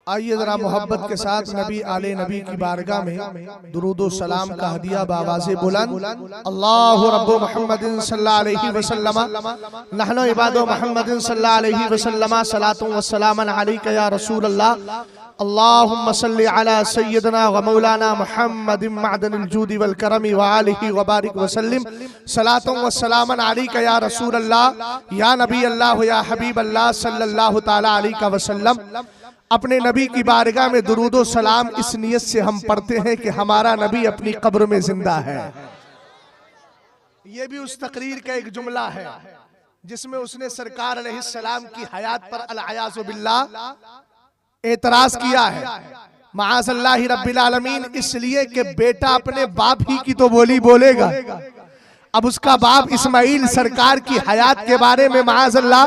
आइए जरा मोहब्बत के साथ नबी आले नबी की बारगाह में दुरूदो सलाम का हदिया बावाज़े बुलंद। अल्लाहु रब्बु मुहम्मदिन सल्लल्लाहु अलैहि वसल्लम नहनु इबादु मुहम्मदिन सल्लल्लाहु अलैहि वसल्लम सलातु व सलामन अलैका या रसूल अल्लाह। अल्लाहुम्मा सल्लि अला सय्यदना व मौलाना मुहम्मदिन मअदनिल जूदि वल करमी व आलिहि व बारिक व सल्लिम सलातु व सलामन अलैका या रसूल अल्लाह या नबी अल्लाह या हबीब अल्लाह सल्लल्लाहु तआला अलैहि वसल्लम। अपने नबी की बारगाह में दुरूदो सलाम इस नियत से हम पढ़ते हैं कि हमारा नबी अपनी कब्र में जिंदा है। ये भी उस तकरीर का एक जुमला है जिसमें उसने सरकार अलैहिस्सलाम की हयात पर अल-अयाज़ु बिल्लाह एतराज किया है। माअज़ल्लाहि रब्बिल आलमीन, इसलिए कि बेटा अपने बाप ही की तो बोली बोलेगा। अब उसका बाप इस्माइल सरकार की हयात के बारे में माअज़ल्लाह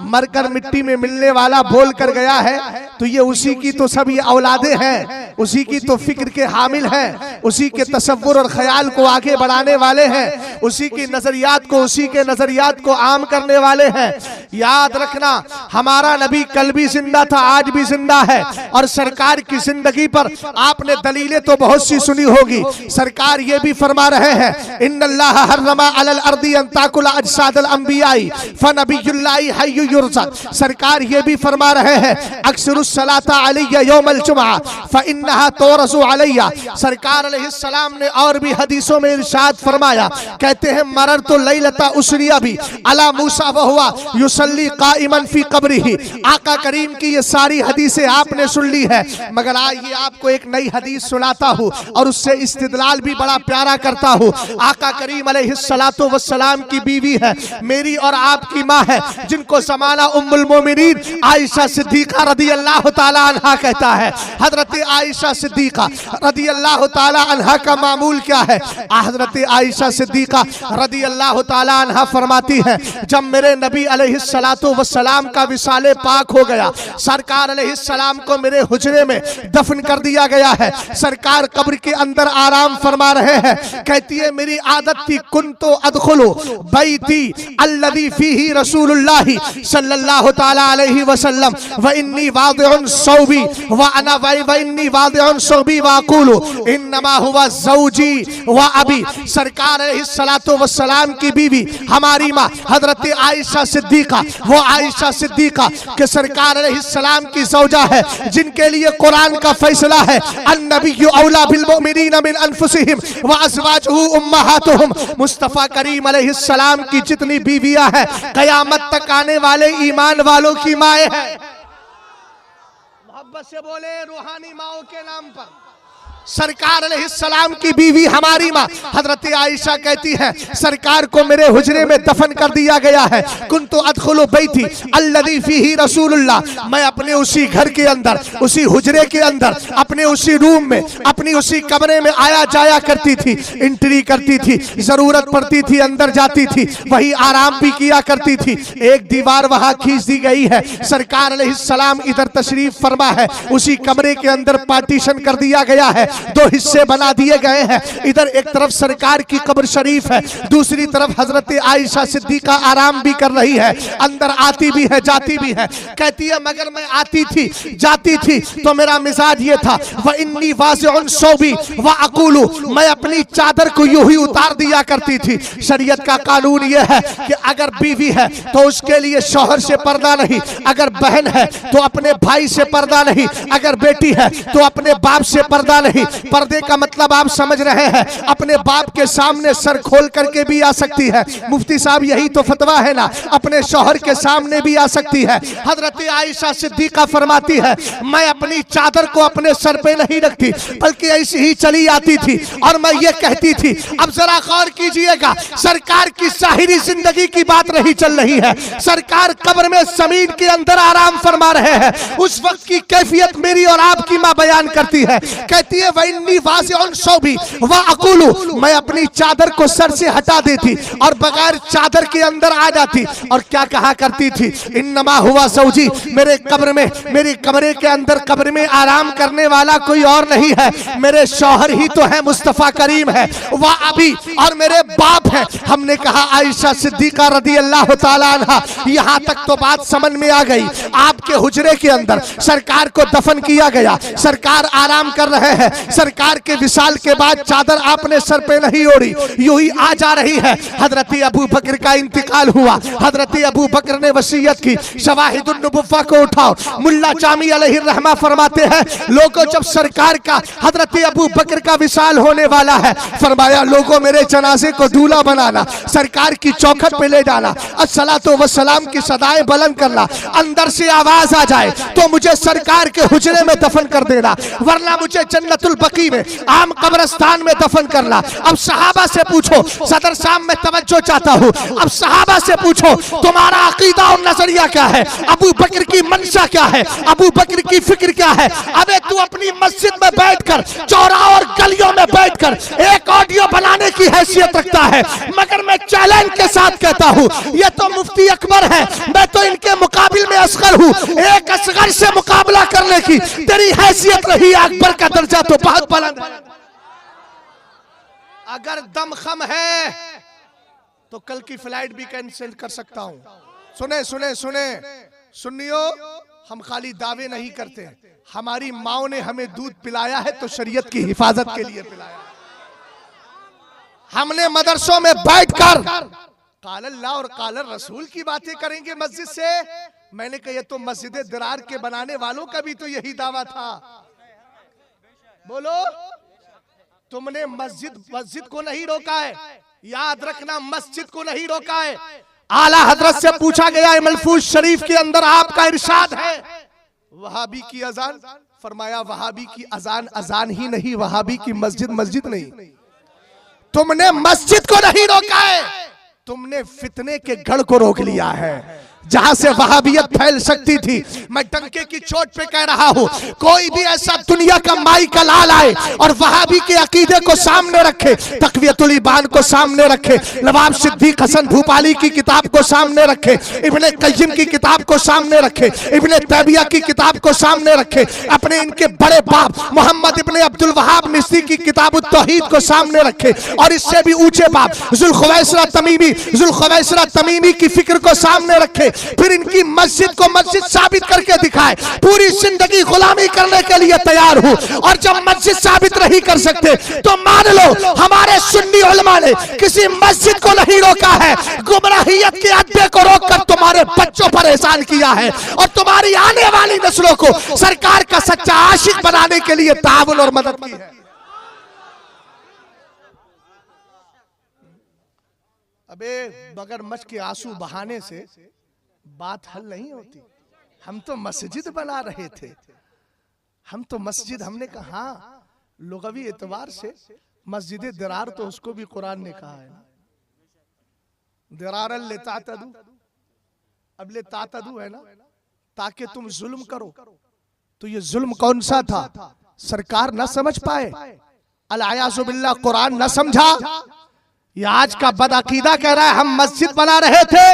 मरकर मिट्टी में मिलने वाला बोल कर गया है, तो ये उसी की तो सब ये औलादे हैं, उसी की तो फिक्र के हामिल हैं, उसी के तसव्वुर और ख्याल को आगे बढ़ाने वाले हैं, उसी की नजरियात को उसी के नजरियात को आम करने वाले हैं। याद रखना, हमारा नबी कल भी जिंदा था, आज भी जिंदा है। और सरकार की जिंदगी पर आपने दलीलें तो बहुत सी सुनी होगी। सरकार ये भी फरमा रहे हैं, इन्नल्लाह हर्रमा अलल अर्दी अन ताकुल अजसादल अंबियाई फनबियुल्लाहि हय्यु युरज़क। सरकार ये भी फरमा रहे हैं, अक्सरुस सलाता अलैया यौमल जुमआ फइन्नहा तुरज़ु अलैया। सरकार अलैहिस्सलाम ने और भी हदीसों में इरशाद फरमाया, कहते हैं मररतु लैलता उसरिया भी अला मूसा व हुवा युसल्ली काइमन फी कब्रिही। आका करीम की ये सारी हदीसें आपने सुन ली है, मगर आइए आपको एक नई हदीस सुनाता हूँ और उससे इस्तिदलाल भी बड़ा प्यारा करता हूँ। आका करीम अलैहिस्सलातु वस्सलाम की बीवी है, मेरी और आपकी माँ है, जिनको ज़माना उम्मुल मोमिनीन आयशा सिद्दीक़ा रदियल्लाहु ताला अन्हा कहता है। हजरत आयशा सिद्दीक़ा रदियल्लाहु ताला अन्हा का मामूल क्या है? हजरत आयशा सिद्दीक़ा रदियल्लाहु ताला अन्हा फरमाती है, जब मेरे नबी अलैहिस्सलातु वस्सलाम का विसाले पाक हो गया, सरकार अलैहिस्सलाम को मेरे हुजरे में दफन कर दिया गया है। सरकार कब्र के अंदर आराम फरमा रहे हैं। कहती है मेरी आदत थी कुन्तु अदखुलु बैती अल्लज़ी फीही रसूलुल्लाह सल्लल्लाहु ताला अलैहि वसल्लम व इन्नी वादिउन सौबी व अना व इन्नी वादिउन सौबी व अक़ूलु इन्नमा हुवा ज़ौजी व अबी। सरकार अलैहिस्सलातु वस्सलाम की बीवी हमारी माँ हजरत आयशा सिद्दीक़ा, वो आयशा सिद्दीक़ा के सरकार अलैहिस्सलाम की ज़ौजा है, जिनके लिए कुरान का फैसला है, अन्नबिय्यु औला बिल मुमिनीन मिन अनफुसिहिम व अज़वाजुहु उम्महातुहुम। मुस्तफ़ा करीम अलैहिस्सलाम की जितनी बीवियां हैं, क़यामत तक आने वाले ईमान वालों की माएँ हैं। मोहब्बत से बोले रूहानी माओं के नाम पर। सरकार अलैहिस्सलाम की बीवी हमारी माँ हजरत आयशा कहती है, सरकार को मेरे हुजरे में दफन कर दिया गया है। कुन्तु अदखुलु बैती अल्लज़ी फीही रसूलुल्लाह। मैं अपने उसी घर के अंदर, उसी हुजरे के अंदर, अपने उसी रूम में, अपनी उसी कमरे में आया जाया करती थी, एंट्री करती थी, जरूरत पड़ती थी अंदर जाती थी, वही आराम भी किया करती थी। एक दीवार वहां खींच दी गई है, सरकार अलैहिस्सलाम इधर तशरीफ फरमा है, उसी कमरे के अंदर पार्टीशन कर दिया गया है, दो हिस्से बना दिए गए हैं। इधर एक तरफ सरकार की कब्र शरीफ है, दूसरी तरफ हजरत आयशा सिद्दीक़ा आराम भी कर रही है, अंदर आती भी है जाती भी है। कहती है मगर मैं आती थी जाती थी तो मेरा मिजाज ये था, व इन्नी वाज़िउन सौबी व अक़ूलु, मैं अपनी चादर को यूं ही उतार दिया करती थी। शरीयत का कानून ये है कि अगर बीवी है तो उसके लिए शौहर से पर्दा नहीं, अगर बहन है तो अपने भाई से पर्दा नहीं, अगर बेटी है तो अपने बाप से पर्दा नहीं। पर्दे का मतलब आप समझ रहे हैं, अपने बाप के सामने सर खोल करके भी आ सकती है, मुफ्ती साहब यही तो फतवा है ना, अपने शौहर के सामने भी आ सकती है। हजरत आयशा सिद्दीक़ा फरमाती है, मैं अपनी चादर को अपने सर पे नहीं रखती, बल्कि ऐसी ही चली आती थी और मैं ये कहती थी। अब जरा गौर कीजिएगा, सरकार की ज़ाहिरी जिंदगी की बात नहीं चल रही है, सरकार कब्र में जमीन के अंदर आराम फरमा रहे हैं। उस वक्त की कैफियत मेरी और आपकी माँ बयान करती है, कहती है वइन्नी वाज़िउन सौबी व अक़ूलु, मैं अपनी चादर को सर से हटा देती और बगैर चादर के अंदर आ जाती और क्या कहा करती थी, इन्नमा हुवा ज़ौजी, मेरे कब्र में, मेरे कमरे के अंदर कब्र में आराम करने वाला कोई और नहीं है, मेरे शौहर ही तो है, मुस्तफ़ा करीम है, वह अभी और मेरे बाप हैं। हमने कहा आयशा सिद्दीका रदी अल्लाह ताला अन्हा, यहाँ तक तो बात समझ में आ गई। आपके हुजरे के अंदर सरकार को दफन किया गया, सरकार आराम कर रहे हैं। सरकार के विसाल के बाद चादर आपने सर पे नहीं ओढ़ी, यूं ही आ जा रही है। हजरत अबू बकर का इंतकाल हुआ। हजरत अबू बकर ने वसीयत की, शवाहिदुन नबुव्वा को उठाओ। मुल्ला जामी अलैहि रहमा फरमाते हैं, लोगों जब सरकार का हजरत अबू बकर का विसाल होने वाला है, फरमाया लोगों मेरे जनाजे को दूल्हा बनाना, सरकार की चौखट पे ले जाना, अस्सलातु वस्सलाम की सदाएं बुलंद करना, अंदर से आवाज आ जाए तो मुझे सरकार के हुजरे में दफन कर देना, वरना मुझे जन्नतुल बकी में आम कब्रिस्तान में दफन करना। अब सहाबा से पूछो, सदर साहब मैं तवज्जो चाहता हूँ, अब सहाबा से पूछो तुम्हारा अकीदा और नजरिया क्या है, अबू बकर की मंशा क्या है, अबू बकर की फिक्र क्या है। अबे तू अपनी मस्जिद में बैठकर, चौराहों और गलियों में बैठकर एक ऑडियो बनाने की हैसियत रखता है, मगर मैं चैलेंज के साथ कहता हूँ ये तो मुफ्ती अकबर है, मैं तो इनके मुकाबिल में असगर हूँ। एक असगर से मुकाबला करने की तेरी हैसियत रही, अकबर का दर्जा तो बहुत बुलंद है। अगर दम खम है तो कल की फ्लाइट भी कैंसिल कर सकता हूं। सुने सुने सुने सुनियो, हम खाली दावे नहीं करते, हमारी माओ ने हमें दूध पिलाया है तो शरीयत की हिफाजत के लिए पिलाया। हमने मदरसों में बैठकर काल अल्लाह और काल रसूल की बातें करेंगे मस्जिद से। मैंने कहा ये तो मस्जिद दिरार के बनाने वालों का भी तो यही दावा था। बोलो, तुमने मस्जिद को नहीं रोका है, याद रखना मस्जिद को नहीं रोका है। आला हजरत से पूछा गया मलफूज शरीफ के अंदर आपका इरशाद है वहाबी की अजान, फरमाया वहाबी की अजान अजान ही नहीं, वहाबी की मस्जिद मस्जिद नहीं। तुमने मस्जिद को नहीं रोका है, तुमने फितने के गढ़ को रोक लिया है जहां से वहाबियत फैल सकती थी। मैं डंके की चोट पे कह रहा हूं, कोई भी ऐसा दुनिया का माई का लाल आए और वहाबी के अकीदे को सामने रखे, तक़वियतुल ईमान को सामने रखे, नवाब सिद्दीक हसन भूपाली की किताब को सामने रखे, इब्ने क़य्यिम की किताब को सामने रखे, इब्ने तैमिया की किताब को सामने रखे, अपने इनके बड़े बाप मोहम्मद इब्ने अब्दुल वहाब मिस्री की किताब तौहीद को सामने रखे, और इससे भी ऊंचे बाप ज़ुल्खुवैसरा तमीमी की फिक्र को सामने रखे, फिर इनकी मस्जिद को मस्जिद साबित करके दिखाए। पूरी जिंदगी गुलामी करने के लिए तैयार हूं, और जब मस्जिद साबित नहीं कर सकते तो मान लो हमारे सुन्नी उलमा ने किसी मस्जिद को नहीं रोका है, गुमराहियत के अड्डे को रोककर तुम्हारे बच्चों पर एहसान किया है, और तुम्हारी आने वाली नस्लों को सरकार का सच्चा आशिक बनाने के लिए ताउन और मदद की है। अबे मगरमच्छ के आंसू बहाने से बात हल नहीं होती। हम तो मस्जिद बना रहे थे, हम तो मस्जिद, हमने कहा हाँ, लुग़वी एतबार से मस्जिद दिरार तो उसको भी कुरान ने कहा है ना, दिरारन लितातदू, अब लितातदू है ना, ताकि तुम जुल्म करो। तो ये जुल्म कौन सा था? सरकार न समझ पाए, अल-आयाज़ु बिल्लाह, कुरान न समझा। ये आज का बदअकीदा कह रहा है हम मस्जिद बना रहे थे,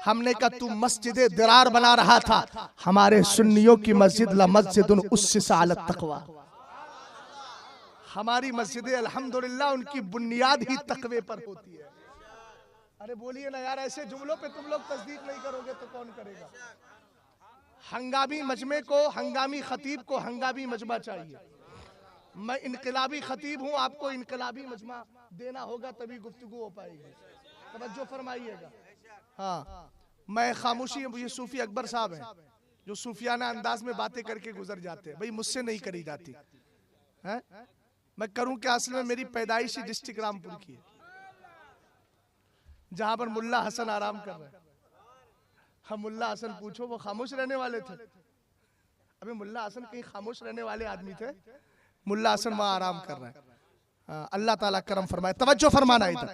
हमने कहा तू मस्जिद दिरार बना रहा था। हमारे सुन्नियों की मस्जिद ला मस्जिदुन उस्सिसा अला तक़वा, हमारी मस्जिद अल्हम्दुलिल्लाह उनकी बुनियाद ही तक़वे पर होती है। अरे बोलिए ना यार, ऐसे जुमलों पे तुम लोग तस्दीक नहीं करोगे तो कौन करेगा? हंगामी मजमे को, हंगामी खतीब को हंगामी मजमा चाहिए। मैं इनकलाबी खतीब हूँ, आपको इनकलाबी मजमा देना होगा तभी गुफ्तगू हो पाएगी। तवज्जो फरमाइएगा। हाँ, मैं खामोशी, ये सूफी अकबर साहब हैं जो सूफियाना अंदाज में बातें करके गुजर जाते हैं, भाई मुझसे नहीं करी जाती है। मैं करूं क्या? असल में मेरी पैदाइशी डिस्ट्रिक्ट रामपुर की है, जहां पर मुल्ला हसन आराम कर रहे हैं। हम मुल्ला हसन पूछो, वो खामोश रहने वाले थे। अभी मुल्ला हसन कहीं खामोश रहने वाले आदमी थे, मुल्ला हसन वहां आराम कर रहे हैं। अल्लाह ताला करम फरमाए। तवज्जो फरमाना इधर।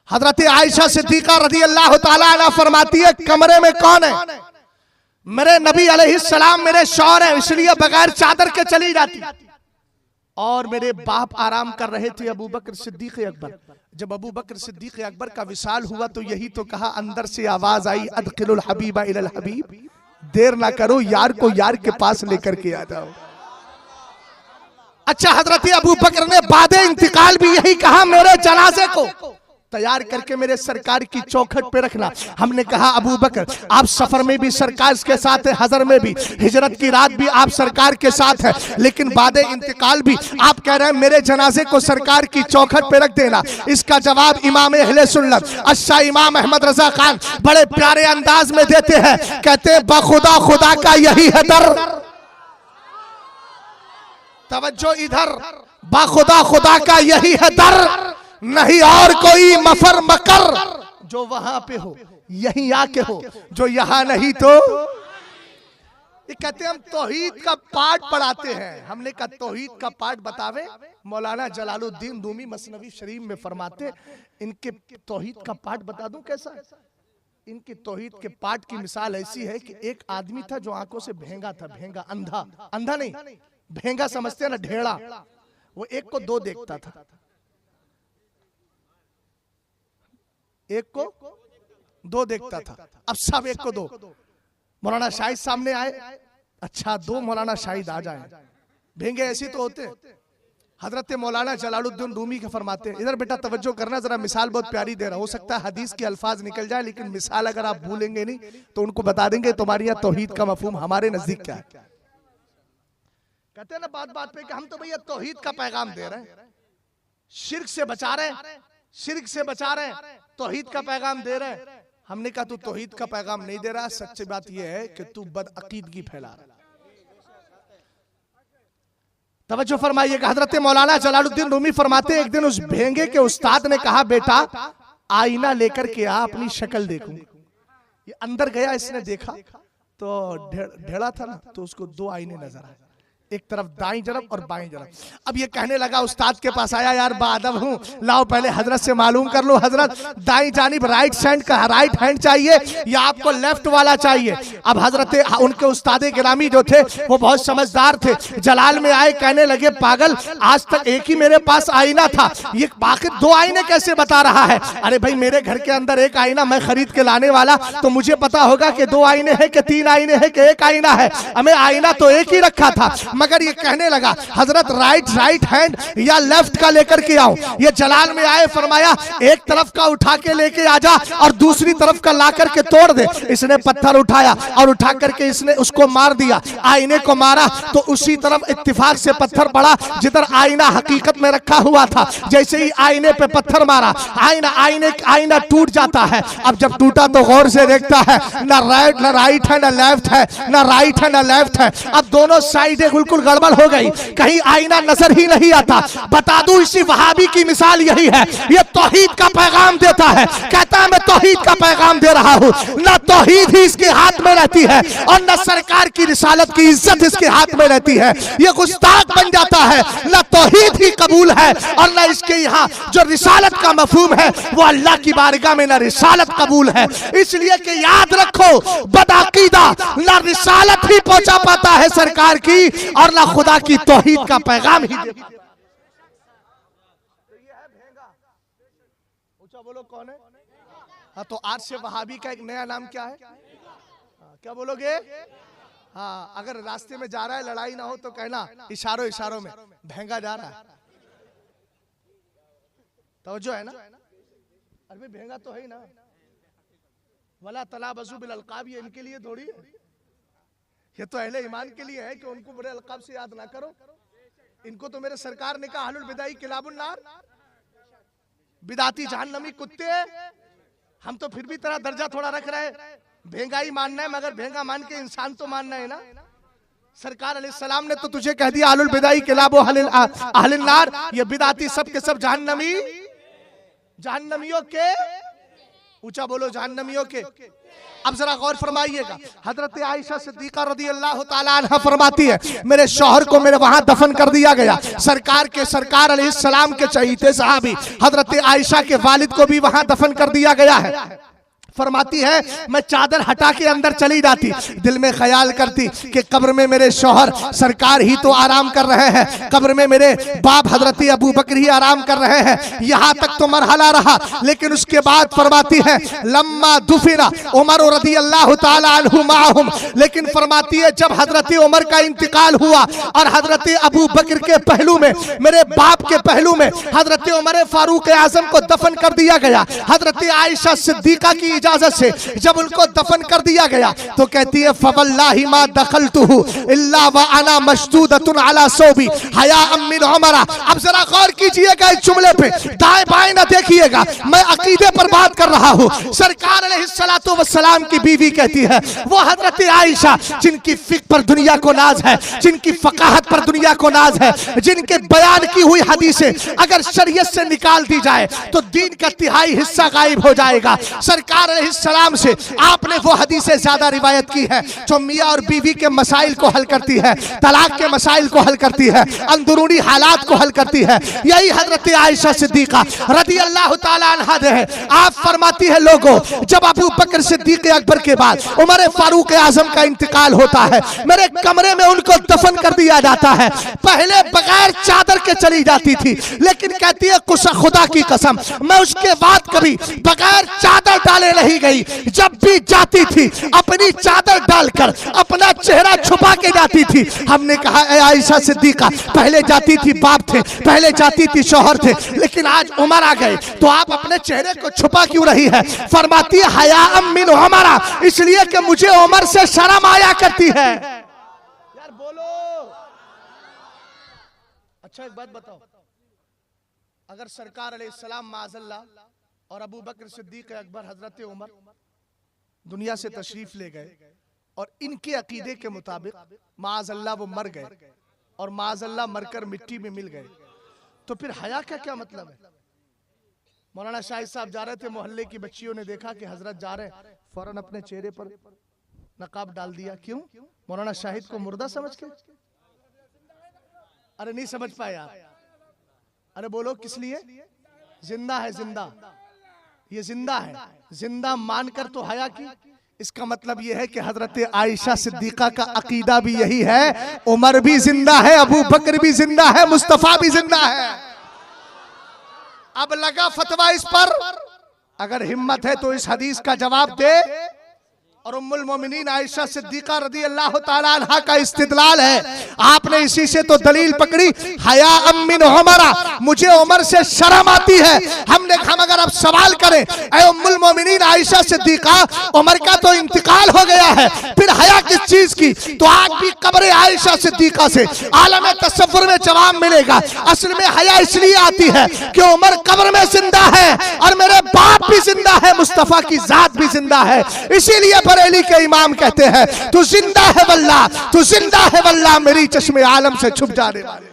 हजरत आयशा सिद्दीका रज़ी अल्लाह ताला अन्हा फरमाती है, कमरे में कौन है? मेरे नबी अलैहिस्सलाम मेरे शौहर हैं, इसलिए बगैर चादर के चली जाती। और मेरे बाप आराम कर रहे थे, अबू बकर सिद्दीक अकबर। जब अबू बकर सिद्दीक अकबर का विसाल हुआ तो यही तो कहा, अंदर से आवाज आई, अदखिलुल हबीबा इलल हबीब, देर ना करो, यार को यार के पास लेकर के आ जाओ। अच्छा, हजरत अबू बकर ने बादे इंतकाल भी यही कहा, मेरे जनाजे को तैयार करके मेरे सरकार की चौखट पे रखना। हमने कहा अबू बकर आप सफर में भी सरकार के साथ है, हजर में भी, हिजरत की रात भी आप सरकार के साथ है, लेकिन बादे इंतकाल भी आप कह रहे हैं मेरे जनाजे को सरकार की चौखट पे रख देना। इसका जवाब इमाम अहले सुन्नत अच्छा इमाम अहमद रजा खान बड़े प्यारे अंदाज में देते हैं, कहते हैं बखुदा खुदा का यही है दर। तवज्जो इधर, बाखुदा खुदा का यही है दर, नहीं और कोई मफर मकर जो वहां पे हो, यहीं आके हो, जो यहां नहीं तो। ये कहते हैं हम तौहीद का पाठ पढ़ाते हैं। हमने कहा तौहीद का पाठ बतावे, मौलाना जलालुद्दीन रूमी मसनवी शरीफ में फरमाते, इनके तौहीद का पाठ बता दूं कैसा है। इनके तौहीद के पाठ की मिसाल ऐसी है कि एक आदमी था जो आंखों से भेंगा था, भेंगा, अंधा, अंधा नहीं, भेंगा समझते हैं ना, ढेड़ा। वो एक को दो देखता था, एक को दो देखता था। अब सब एक को दो। मौलाना शाहिद सामने आए, अच्छा दो मौलाना शाहिद आ जाए, भेंगे ऐसे तो होते। हजरत मौलाना जलालुद्दीन रूमी के फरमाते, इधर बेटा तवज्जो करना, जरा मिसाल बहुत प्यारी दे रहा, हो सकता है हदीस के अल्फाज निकल जाए, लेकिन मिसाल अगर आप भूलेंगे नहीं तो उनको बता देंगे तुम्हारी यहाँ तौहीद का मफहूम हमारे नजदीक क्या है। कहते हैं ना बात बात पे कि हम तो भैया तौहीद का पैगाम दे रहे हैं, शिर्क से बचा रहे हैं, शिर्क से बचा रहे हैं, तौहीद का पैगाम दे रहे हैं। हमने कहा तू तौहीद का पैगाम नहीं दे रहा, सच्ची बात यह है कि तू बदअकीदगी फैला रहा है। तवज्जो फरमाइएगा, हजरत मौलाना जलालुद्दीन रूमी फरमाते, एक दिन उस भेंगे के उस्ताद ने कहा बेटा आईना लेकर के आ, अपनी शक्ल देखूं। ये अंदर गया, इसने देखा तो ढेड़ा था ना, तो उसको दो आईने नजर आए, एक तरफ दाईं तरफ और बाईं तरफ। अब ये कहने लगा, उस्ताद के पास आया, यार बाअदब हूं, लाओ पहले हजरत से मालूम कर लो, हजरत दाईं जानिब राइट हैंड चाहिए या आपको लेफ्ट वाला चाहिए। अब हजरत उनके उस्ताद गिरामी जो थे वो बहुत समझदार थे, जलाल में आए, कहने लगे पागल आज तक एक ही मेरे पास आईना था, ये बाकी दो आईने कैसे बता रहा है। अरे भाई मेरे घर के अंदर एक आईना मैं खरीद के लाने वाला, तो मुझे पता होगा कि दो आईने हैं कि तीन आईने हैं कि एक आईना है, हमें आईना तो एक ही रखा था। मगर ये कहने लगा हजरत राइट हैंड या लेफ्ट का लेकर के आओ। ये जलाल में आए, फरमाया एक तरफ का उठा के लेके आ जा और दूसरी तरफ का ला करके तोड़ दे। इसने पत्थर उठाया और उठा करके इसने उसको मार दिया, आईने को मारा तो उसी तरफ इत्तिफाक से पत्थर पड़ा जिधर आईना हकीकत में रखा हुआ था। जैसे ही आईने पे पत्थर मारा, आईना टूट जाता है। अब जब टूटा तो गौर से देखता है, ना राइट है ना लेफ्ट है, ना राइट है ना लेफ्ट है। अब दोनों साइडें बिल्कुल गड़बड़ हो गई, कहीं आईना नजर ही नहीं आता। बता दूं इसी वहाबी की मिसाल यही है, ये तौहीद का पैगाम देता है, कहता है मैं तौहीद का पैगाम दे रहा हूं, ना तौहीद ही इसके हाथ में रहती है और ना सरकार की रिसालत की इज्जत इसके हाथ में रहती है। ये गुस्ताख बन जाता है, ना तौहीद ही कबूल है और ना इसके यहाँ जो रिसालत का मफहूम है वो अल्लाह की बारगाह में ना रिसालत कबूल है। इसलिए कि याद रखो, बदअकीदा ना रिसालत ही पहुंचा पाता है सरकार की और ना खुदा की तौहीद का पैगाम ही। बोलो कौन है? हाँ, तो आज से वहाबी का एक नया नाम क्या है? क्या बोलोगे? हाँ, अगर रास्ते में जा रहा है लड़ाई ना हो तो कहना इशारों में भेंगा जा रहा है, तवज्जो है ना? अरे भेंगा तो है ही ना, वला तनाबज़ू बिल अलक़ाब, ये इनके लिए थोड़ी है, ये तो अहले ईमान के लिए है कि उनको बुरे अलक़ाब से याद ना करो। इनको तो मेरे सरकार ने कहा अहलुल बिदाई किलाबुन नार, बिदाती जहन्नमी कुत्ते। हम तो फिर भी तेरा दर्जा थोड़ा रख रहे हैं, भेंगा ही मानना है, मगर भेंगा मान के इंसान तो मानना है ना। सरकार अलैहिस्सलाम ने तो तुझे कह दिया अहलुल बिदाई किलाबु अहलिन नार, ये बिदाती सब के सब जहन्नमियों के, ऊंचा बोलो जहन्नमियों के। अब जरा गौर फरमाइएगा, हजरत आयशा सिद्दीका रज़ियल्लाहु ताला अन्हा फरमाती है मेरे शौहर को मेरे वहां दफन कर दिया गया। सरकार अलैहिस्सलाम के चहीते सहाबी हजरत आयशा के वालिद को भी वहां दफन कर दिया गया है। फरमाती है मैं चादर हटा के अंदर चली जाती, दिल में ख्याल करती कि कब्र में मेरे शौहर सरकार ही तो आराम कर रहे हैं, कब्र में मेरे बाप हजरत अबू बकर ही आराम कर रहे हैं। यहाँ तक तो मरहला रहा, लेकिन उसके बाद फरमाती है लम्मा दुफिना उमर रज़ी अल्लाह ताला अन्हु माहुम, लेकिन फरमाती है जब हजरत उमर का इंतकाल हुआ और हजरत अबू बकर के पहलू में, मेरे बाप के पहलू में हजरत उमर फारूक आजम को दफन कर दिया गया। हजरत आयशा सिद्दीका की इजाजत से जब उनको दफन कर दिया गया तो कहती है फवल्लाहि मा दखलतुहु इल्ला व अना मशदूदतुन अला सौबी हया मिन उमरा। अब जरा गौर कीजिएगा इस जुमले पे, दाएं बाएं ना देखिएगा, मैं अकीदे पर बात कर रहा हूँ। सरकार अलैहिस्सलातु वस्सलाम की बीवी कहती है वो हजरत आयशा जिनकी फिक्र पर दुनिया को नाज है, जिनकी फकाहत पर दुनिया को नाज है, जिनके बयान की हुई हदीसें अगर शरीयत से निकाल दी जाए तो दीन का तिहाई हिस्सा गायब हो जाएगा। सरकार अलैहिस्सलाम से आपने वो हदीसें ज्यादा रिवायत की है जो मियाँ और बीवी के मसाइल को हल करती है, तलाक के मसाइल को हल करती है, अंदरूनी हालात को हल करती है। यही हजरत आयशा सिद्दीका रज़ी अल्लाह ताला अन्हा है। आप फरमाती है लोगों जब अबू बकर सिद्दीक अकबर के बाद उमर फारूक आजम का इंतकाल होता है, मेरे कमरे में उनको दफन कर दिया जाता है। पहले बगैर चादर के चली जाती थी, लेकिन कहती है खुदा की कसम मैं उसके बाद कभी बगैर चादर डाले नहीं गई। जब भी जाती थी अपनी चादर डालकर अपना चेहरा छुपा के जाती थी। हमने कहा ए आयशा सिद्दीका पहले जाती थी बाप थे, पहले जाती थी शौहर थे, लेकिन आज उमर आ गए तो आप अपने चेहरे को छुपा क्यों रही है? फरमाती है हया मिन उमरा, इसलिए कि मुझे उमर से शर्म आया करती है। यार बोलो। अच्छा एक बात बताओ, अगर सरकार अलैहिस्सलाम माज़अल्लाह और अबू बकर सिद्दीक अकबर हजरत उमर दुनिया से तशरीफ ले गए और इनके अकीदे के मुताबिक माज़अल्लाह वो मर गए और माज़अल्लाह मरकर मिट्टी में मिल गए, तो फिर हया का क्या मतलब है? मौलाना शाहिद साहब जा रहे थे, मोहल्ले की बच्चियों ने देखा कि हजरत जा रहे हैं, फौरन अपने चेहरे पर नकाब डाल दिया। क्यों? मौलाना शाहिद को मुर्दा समझ के? अरे नहीं समझ पाए आप। अरे बोलो किस लिए? जिंदा है, जिंदा, ये जिंदा है, जिंदा मानकर तो हया की। इसका मतलब यह है कि हजरत आयशा सिद्दीका का अकीदा भी यही है, उमर भी जिंदा है, अबू बकर भी जिंदा है, मुस्तफा भी जिंदा है। अब लगा फतवा इस पर, अगर हिम्मत है तो इस हदीस का जवाब दे। और उम्मुल मोमिनीन आयशा सिद्दीका रज़ी अल्लाह ताला अन्हा का इस्तिदलाल है, आपने इसी से तो दलील पकड़ी हया मिन उमरा, मुझे उमर से शर्म आती है। हमने हम अगर अब सवाल करें ऐ उम्मुल मोमिनीन आयशा सिद्दीका उमर का तो इंतकाल हो गया है, फिर हया किस चीज की? तो आज भी कब्र आयशा सिद्दीका से आलम तसव्वुर में जवाब मिलेगा। असल में हया इसलिए आती है कि उमर कब्र में जिंदा है और मेरे बाप भी जिंदा है, मुस्तफा की जात भी जिंदा है। इसीलिए बरेली के इमाम कहते हैं तू जिंदा है वल्लाह, तू जिंदा है वल्लाह, मेरी चश्मे आलम से छुप जाने वाले।